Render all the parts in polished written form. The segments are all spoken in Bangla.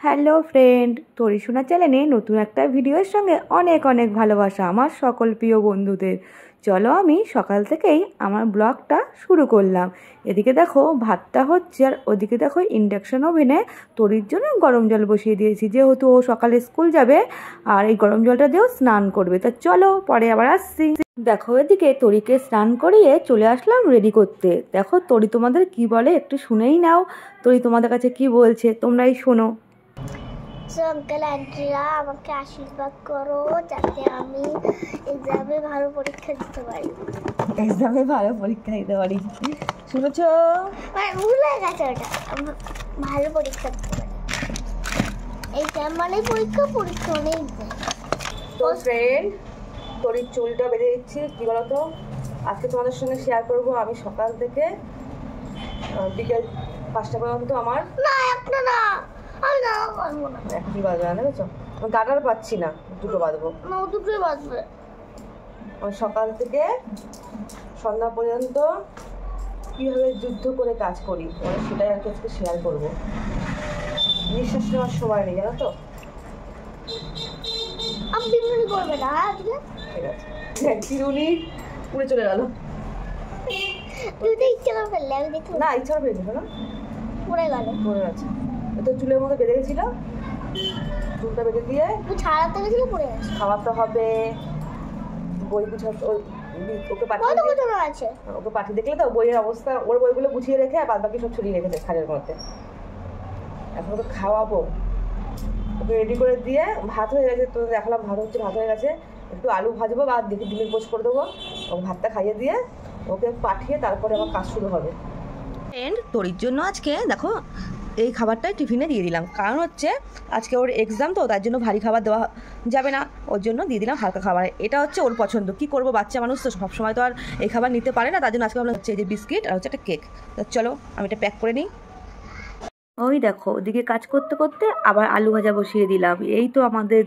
হ্যালো ফ্রেন্ড, তরিশোনা চ্যানেলে নতুন একটা ভিডিওর সঙ্গে অনেক অনেক ভালোবাসা আমার সকল প্রিয় বন্ধুদের। চলো আমি সকাল থেকেই আমার ব্লগটা শুরু করলাম। এদিকে দেখো ভাতটা হচ্ছে, আর ওদিকে দেখো ইন্ডাকশন ওভেনে তরির জন্য গরম জল বসিয়ে দিয়েছি, যেহেতু ও সকালে স্কুল যাবে আর এই গরম জলটা দিয়েও স্নান করবে। তা চলো পরে আবার আসছি। দেখো এদিকে তরিকে স্নান করিয়ে চলে আসলাম রেডি করতে। দেখো তরি তোমাদের কি বলে একটু শুনেই নাও। তরি তোমাদের কাছে কি বলছে তোমরাই শোনো। আঙ্কেল আন্টিরা আমাকে আশীর্বাদ করো যাতে আমি এক্সামে ভালো পরীক্ষা দিতে পারি। শুনেছো? ভুলে গেছে ওটা, ভালো পরীক্ষা দিতে পারি। এক্সাম মানে পরীক্ষা অনেক তো ফ্রেন্ড, তরির চুলটা বেঁধে দিচ্ছি। কি বলতো, আজকে তোমাদের সঙ্গে শেয়ার করবো আমি সকাল থেকে বিকেল 5টা পর্যন্ত আমার এখনই বাজবে না, দেখেছো? আমি গাটার পাচ্ছি না, দুটোই বাজবে। আমি সকাল থেকে সন্ধ্যা পর্যন্ত কীভাবে যুদ্ধ করে কাজ করি সেটাই আর কি আজকে শেয়ার করবো। নিঃশ্বাস নেওয়ার সময় নেই, জানো তো। করবে না আজকে, ঠিক আছে। চিরুনি পুড়ে চলে গেল। ইচ্ছা করে ফেললে আমি দেখি না, ইচ্ছা করে ফেলছিল না, পড়ে গেছে। তো চুলের মধ্যে বেঁধে গেছিল, চুলটা বেঁধে দিয়ে ছাড়াতে গেছিল, পড়ে গেছে। খাওয়াতে হবে, বই গুছাতে, ওকে পাঠিয়ে দেখলে তো বইয়ের অবস্থা, ওর বইগুলো গুছিয়ে রেখে আর বাদ বাকি সব ছড়িয়ে রেখেছে খাটের মধ্যে। এখন ওকে খাওয়াবো, ওকে রেডি করে দিয়ে ভাত হয়ে গেছে, তো দেখালাম ভাত হচ্ছে, ভাত হয়ে গেছে। একটু আলু ভাজবো বা দেখি ডিমের পোস্ট করে দেবো। ওকে ভাতটা খাইয়ে দিয়ে ওকে পাঠিয়ে তারপরে আমার কাজ শুরু হবে। এন্ড তরির জন্য আজকে দেখো এই খাবারটাই টিফিনে দিয়ে দিলাম, কারণ হচ্ছে আজকে ওর এক্সাম, তো তার জন্য ভারী খাবার দেওয়া যাবে না, ওর জন্য দিয়ে দিলাম হালকা খাবার। এটা হচ্ছে ওর পছন্দ। কি করব, বাচ্চা মানুষ তো সবসময় তো আর এই খাবার নিতে পারে না, তার জন্য আজকে আমরা হচ্ছে এই যে বিস্কিট আর হচ্ছে একটা কেক। তো চলো আমি এটা প্যাক করে নিই। ওই দেখো ওদিকে কাজ করতে করতে আবার আলু ভাজা বসিয়ে দিলাম। এই তো আমাদের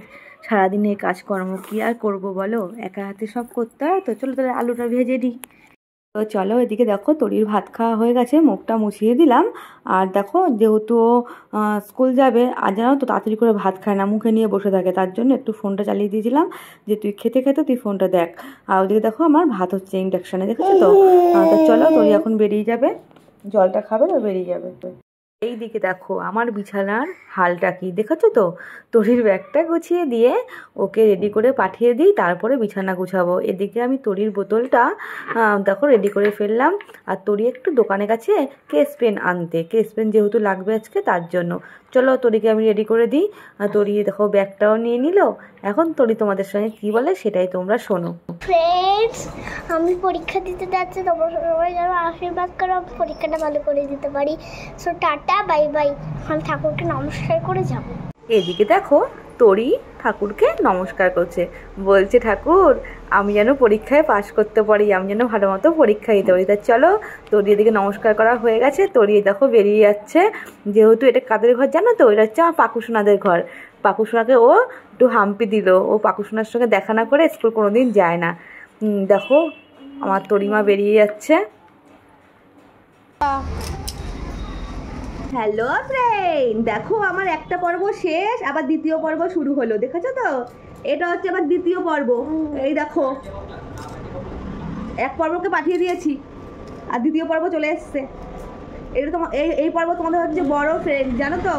সারাদিনের কাজকর্ম, কি আর করব বলো, একা হাতে সব করতে হয়। তো চলো তাহলে আলুটা ভেজে নিই। তো চলো এদিকে দেখো তরির ভাত খাওয়া হয়ে গেছে, মুখটা মুছিয়ে দিলাম। আর দেখো যেহেতু স্কুল যাবে, আর জানো তো তাড়াতাড়ি করে ভাত খায় না, মুখে নিয়ে বসে থাকে, তার জন্য একটু ফোনটা চালিয়ে দিয়েছিলাম যে তুই খেতে খেতে তুই ফোনটা দেখ। আর ওদিকে দেখো আমার ভাত হচ্ছে ইন্ডাকশানে, দেখেছো তো। তো চলো তরি এখন বেরিয়ে যাবে, জলটা খাবে তো বেরিয়ে যাবে। এই দিকে দেখো আমার বিছানার হালটা কি দেখেছো তো। তরির ব্যাগটা গুছিয়ে দিয়ে ওকে রেডি করে পাঠিয়ে দিই, তারপরে বিছানা গুছাবো। এদিকে আমি তরির বোতলটা দেখো রেডি করে ফেললাম। আর তরি একটু দোকানে গেছে কেস পেন আনতে, কেস পেন যেহেতু লাগবে আজকে তার জন্য। চলো তরিকে আমি রেডি করে দিই। আর তরি দেখো ব্যাগটাও নিয়ে নিল। এখন তরি তোমাদের সঙ্গে কি বলে সেটাই তোমরা শোনো। ফ্রেন্ডস, আমি পরীক্ষা দিতে যাচ্ছি, তোমরা সবাই যেন আশীর্বাদ করো আমি পরীক্ষাটা ভালো করে দিতে পারি। So tata, bye bye. আমি ঠাকুরকে নমস্কার করে যাব। এদিকে দেখো তরি ঠাকুরকে নমস্কার করছে, বলছে ঠাকুর আমি যেন পরীক্ষায় পাশ করতে পারি, আমি যেন ভালো মতো পরীক্ষা দিতে পারি। তা চলো তরি এদিকে নমস্কার করা হয়ে গেছে, তরি দেখো বেরিয়ে যাচ্ছে। যেহেতু এটা কাদের ঘর জানো তো, এটা হচ্ছে আমার পাকুসোনাদের ঘর। পাকুসোনাকে ও একটু হাম্পি দিল, ও পাকুসোনার সঙ্গে দেখা না করে স্কুল কোনোদিন যায় না। দেখো আমার তরিমা বেরিয়ে যাচ্ছে। হ্যালো ফ্রেন্ড, দেখো আমার একটা পর্ব শেষ, আবার দ্বিতীয় পর্ব শুরু হলো, দেখেছো তো। এটা হচ্ছে আবার দ্বিতীয় পর্ব। এই দেখো এক পর্বকে পাঠিয়ে দিয়েছি আর দ্বিতীয় পর্ব চলে এসছে। এটা তোমার এই পর্ব তোমাদের হচ্ছে বড় ফ্রেন্ড, জানো তো।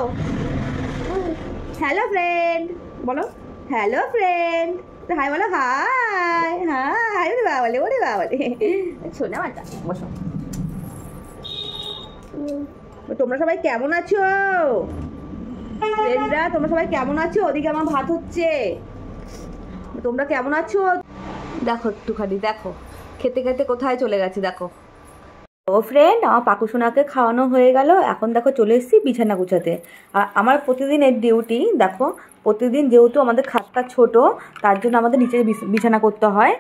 হ্যালো ফ্রেন্ড বলো, হ্যালো ফ্রেন্ড, হাই বলো, হাই হাই। ওরে বাবালে, ওরে বাবালে, শোনা মাটা বসো। তোমরা সবাই কেমন আছো ফ্রেন্ডরা, তোমরা সবাই কেমন আছো? ওদিকে আমার ভাত হচ্ছে, তোমরা কেমন আছো? দেখো একটুখানি দেখো খেতে খেতে কোথায় চলে গেছে দেখো। ও ফ্রেন্ড, আমার পাকুসোনাকে খাওয়ানো হয়ে গেল, এখন দেখো চলে এসেছি বিছানা গুছাতে। আর আমার প্রতিদিনের ডিউটি দেখো, প্রতিদিন যেহেতু আমাদের খাটটা ছোট, তার জন্য আমাদের নিচে বিছানা করতে হয়।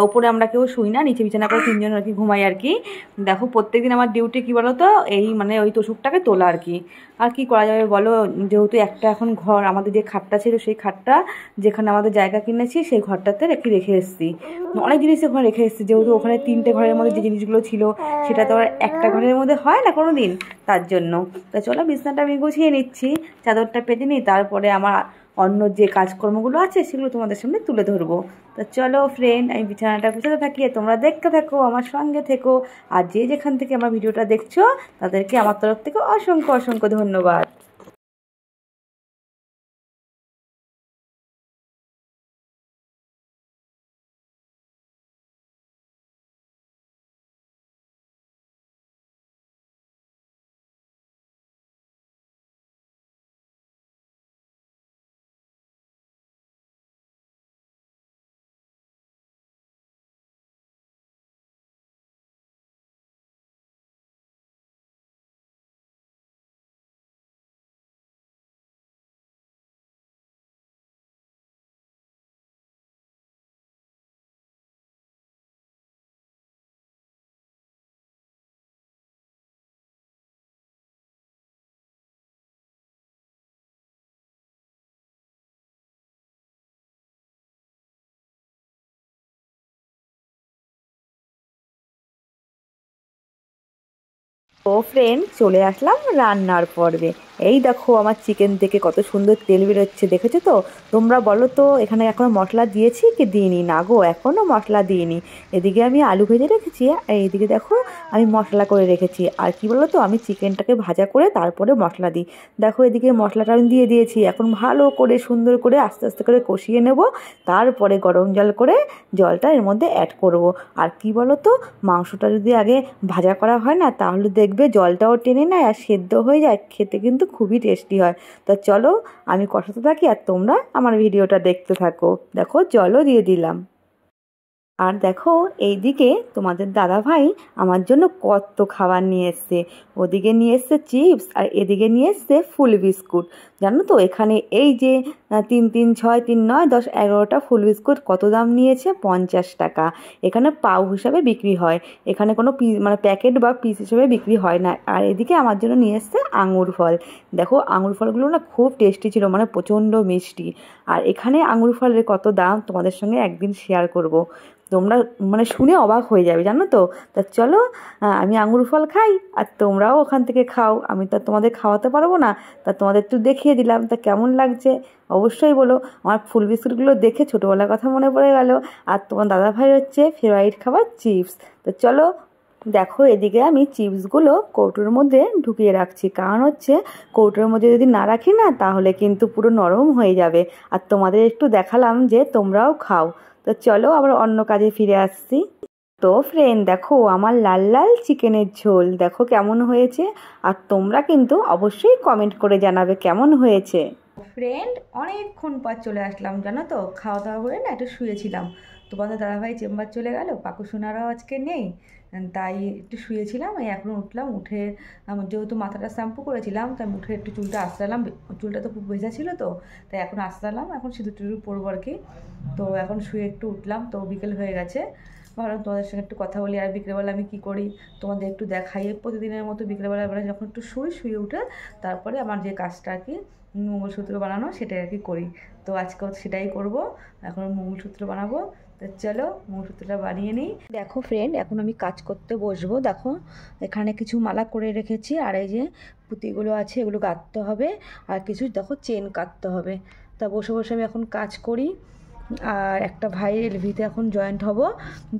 ওপরে আমরা কেউ শুই না, নিচে বিছানা করে 3 জন আর কি ঘুমাই আর কি। দেখো প্রত্যেকদিন আমার ডিউটি কী বলো তো, এই মানে ওই তোষকটাকে তোলা আর কি। আর কি করা যাবে বলো, যেহেতু একটা এখন ঘর, আমাদের যে খাটটা ছিল সেই খাটটা যেখানে আমাদের জায়গা কিনেছি সেই ঘরটাতে রেখে এসেছি। অনেক জিনিস ওখানে রেখে এসেছি, যেহেতু ওখানে 3টে ঘরের মধ্যে যে জিনিসগুলো ছিল সেটা তো আর একটা ঘরের মধ্যে হয় না কোনো দিন, তার জন্য। তো চলো বিছানাটা আমি গুছিয়ে নিচ্ছি, চাদরটা পেতে নিই, তারপরে আমার অন্য যে কাজকর্মগুলো আছে সেগুলো তোমাদের সামনে তুলে ধরবো। তো চলো ফ্রেন্ড, আমি বিছানাটা গুছাতে থাকি, তোমরা দেখতে থাকো, আমার সঙ্গে থেকো। আর যে যেখান থেকে আমার ভিডিওটা দেখছো তাদেরকে আমার তরফ থেকে অসংখ্য অসংখ্য ধন্যবাদ। ও ফ্রেন্ড, চলে আসলাম রান্নার পর্বে। এই দেখো আমার চিকেন থেকে কত সুন্দর তেল বেরোচ্ছে, দেখেছো তো? তোমরা বলো তো এখানে এখনো মশলা দিয়েছি কি দিইনি? না গো, এখনও মশলা দিইনি। এদিকে আমি আলু ভেজে রেখেছি, আর এইদিকে দেখো আমি মশলা করে রেখেছি। আর কি বলো তো, আমি চিকেনটাকে ভাজা করে তারপরে মশলা দিই। দেখো এদিকে মশলাটা আমি দিয়ে দিয়েছি, এখন ভালো করে সুন্দর করে আস্তে আস্তে করে কষিয়ে নেব, তারপরে গরম জল করে জলটা এর মধ্যে অ্যাড করব। আর কি বলো তো, মাংসটা যদি আগে ভাজা করা হয় না, তাহলে দেখবে জলটাও টেনে নেয় আর সেদ্ধ হয়ে যায়, খেতে কিন্তু খুবই টেস্টি হয়। তা চলো আমি কষাতে থাকি আর তোমরা আমার ভিডিওটা দেখতে থাকো। দেখো জলও দিয়ে দিলাম। আর দেখো এইদিকে তোমাদের দাদাভাই আমার জন্য কত খাবার নিয়ে এসছে। ওদিকে নিয়ে এসছে চিপস, আর এদিকে নিয়ে এসছে ফুল বিস্কুট। জানো তো এখানে এই যে 3 3 6 3 9 10 11টা ফুল বিস্কুট কত দাম নিয়েছে? 50 টাকা। এখানে পাউ হিসাবে বিক্রি হয়, এখানে কোনো মানে প্যাকেট বা পিস হিসেবে বিক্রি হয় না। আর এদিকে আমার জন্য নিয়ে এসছে আঙুর ফল। দেখো আঙুর ফলগুলো না খুব টেস্টি ছিল, মানে প্রচণ্ড মিষ্টি। আর এখানে আঙুর ফলের কত দাম তোমাদের সঙ্গে একদিন শেয়ার করব, তোমরা মানে শুনে অবাক হয়ে যাবে, জানো তো। তা চলো আমি আঙুর ফল খাই আর তোমরাও ওখান থেকে খাও, আমি তো তোমাদের খাওয়াতে পারবো না, তা তোমাদের একটু দেখিয়ে দিলাম। তা কেমন লাগছে অবশ্যই বলো। আমার ফুল বিস্কুটগুলো দেখে ছোটোবেলার কথা মনে পড়ে গেল। আর তোমার দাদাভাই হচ্ছে ফেভারিট খাবার চিপস। তো চলো দেখো এদিকে আমি চিপসগুলো কৌটোর মধ্যে ঢুকিয়ে রাখছি, কারণ হচ্ছে কৌটোর মধ্যে যদি না রাখি না, তাহলে কিন্তু পুরো নরম হয়ে যাবে। আর তোমাদের একটু দেখালাম যে তোমরাও খাও। তো চলো আবার অন্য কাজে ফিরে আসছি। তো ফ্রেন্ড দেখো আমার লাল লাল চিকেনের ঝোল দেখো কেমন হয়েছে, আর তোমরা কিন্তু অবশ্যই কমেন্ট করে জানাবে কেমন হয়েছে। ফ্রেন্ড অনেকক্ষণ পর চলে আসলাম, জানো তো, খাওয়া দাওয়া করে না একটু শুয়েছিলাম। তোমাদের দাদাভাই চেম্বার চলে গেল, কাকু সোনারাও আজকে নেই, তাই একটু শুয়েছিলাম। এই এখন উঠলাম, উঠে যেহেতু মাথাটা শ্যাম্পু করেছিলাম তাই উঠে একটু চুলটা আঁচড়ালাম, চুলটা তো খুব ভেজা ছিল তো, তাই এখন আঁচড়ালাম, এখন সিঁদুর টিঁদুর পরবো আর কি। তো এখন শুয়ে একটু উঠলাম, তো বিকেল হয়ে গেছে, ভাবলাম তোমাদের সঙ্গে একটু কথা বলি। আর বিকেলবেলা আমি কী করি তোমাদের একটু দেখাই। প্রতিদিনের মতো বিকেলবেলা যখন একটু শুয়ে উঠে তারপরে আমার যে কাজটা আর কি মঙ্গলসূত্র বানানো সেটাই আর কি করি। তো আজকেও সেটাই করব, এখন মঙ্গলসূত্র বানাবো। তো চলো মঙ্গলসূত্রটা বানিয়ে নিই। দেখো ফ্রেন্ড এখন আমি কাজ করতে বসবো। দেখো এখানে কিছু মালা করে রেখেছি, আর এই যে পুঁতিগুলো আছে এগুলো গাঁথতে হবে, আর কিছু দেখো চেন কাটতে হবে। তা বসে বসে আমি এখন কাজ করি। আর একটা ভাইয়ের এলভিতে এখন জয়েন্ট হব,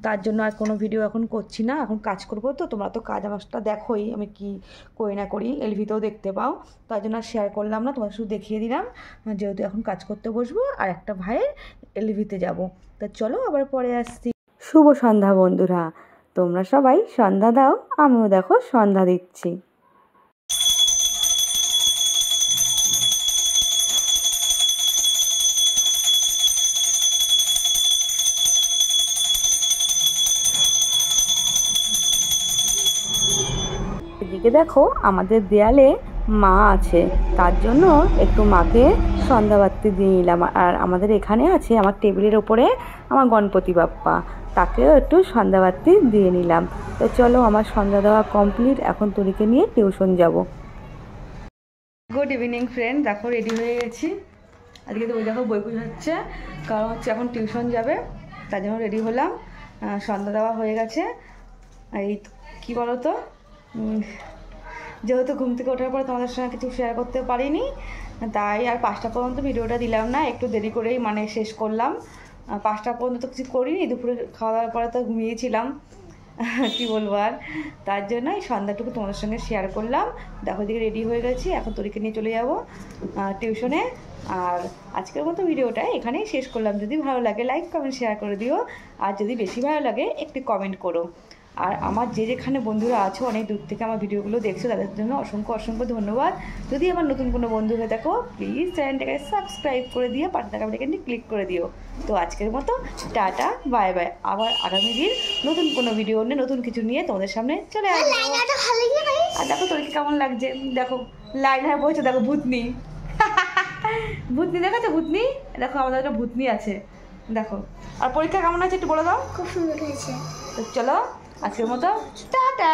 তার জন্য আর কোনো ভিডিও এখন করছি না, এখন কাজ করবো। তো তোমরা তো কাজ আমারটা দেখোই আমি কি করি না করি, এলভিতেও দেখতে পাও, তার জন্য আর শেয়ার করলাম না, তোমার শুধু দেখিয়ে দিলাম যেহেতু এখন কাজ করতে বসবো আর একটা ভাইয়ের এলভিতে যাব। তা চলো আবার পরে আসছি। শুভ সন্ধ্যা বন্ধুরা, তোমরা সবাই সন্ধ্যা দাও, আমিও দেখো সন্ধ্যা দিচ্ছি। এদিকে দেখো আমাদের দেয়ালে মা আছে, তার জন্য একটু মাকে সন্ধ্যাবাতি দিয়ে নিলাম। আর আমাদের এখানে আছে আমার টেবিলের ওপরে আমার গণপতি বাপ্পা, তাকেও একটু সন্ধ্যাবাতি দিয়ে নিলাম। তো চলো আমার সন্ধ্যা দেওয়া কমপ্লিট, এখন তরিকে নিয়ে টিউশন যাব। গুড ইভিনিং ফ্রেন্ড, দেখো রেডি হয়ে গেছি। আজকে তো ওই দেখো বই হচ্ছে, কারণ হচ্ছে এখন টিউশন যাবে, তার জন্য রেডি হলাম। সন্ধ্যা দেওয়া হয়ে গেছে। এই কী বলো তো, যেহেতু ঘুম থেকে ওঠার পর তোমাদের সঙ্গে কিছু শেয়ার করতে পারিনি, তাই আর 5টা পর্যন্ত ভিডিওটা দিলাম না, একটু দেরি করেই মানে শেষ করলাম। 5টা পর্যন্ত তো কিছু করিনি, দুপুরে খাওয়া দাওয়ার পরে তো ঘুমিয়েছিলাম, কী বলবো আর। তার জন্য এই সন্ধ্যাটুকু তোমাদের সঙ্গে শেয়ার করলাম। দেখো দিকে রেডি হয়ে গেছি, এখন তরিকে নিয়ে চলে যাব টিউশনে। আর আজকের মতো ভিডিওটা এখানেই শেষ করলাম। যদি ভালো লাগে লাইক কমেন্ট শেয়ার করে দিও, আর যদি বেশি ভালো লাগে একটি কমেন্ট করো। আর আমার যেখানে বন্ধুরা আছো অনেক দূর থেকে আমার ভিডিওগুলো দেখছো, তাদের জন্য অসংখ্য অসংখ্য ধন্যবাদ। যদি আমার নতুন কোনো বন্ধু হয়ে থাকো প্লিজ চ্যানেলটাকে সাবস্ক্রাইব করে দিও, পাশে থাকা বেলআইকনটি ক্লিক করে দিও। তো আজকের মতো টাটা, বাই বাই। আবার আগামী দিন নতুন কোনো ভিডিও নিয়ে নতুন কিছু নিয়ে তোমাদের সামনে চলে আসবো। আর দেখো তোর কেমন লাগছে, দেখো লাইনার বলছে, দেখো ভূতনি ভূতনি দেখাচ্ছে, ভূতনি দেখো, আমাদের একটা ভূতনি আছে দেখো। আর পরীক্ষা কেমন আছে একটু বলে দাও। খুব সুন্দর হয়েছে। তো চলো আজকের মতো টাটা।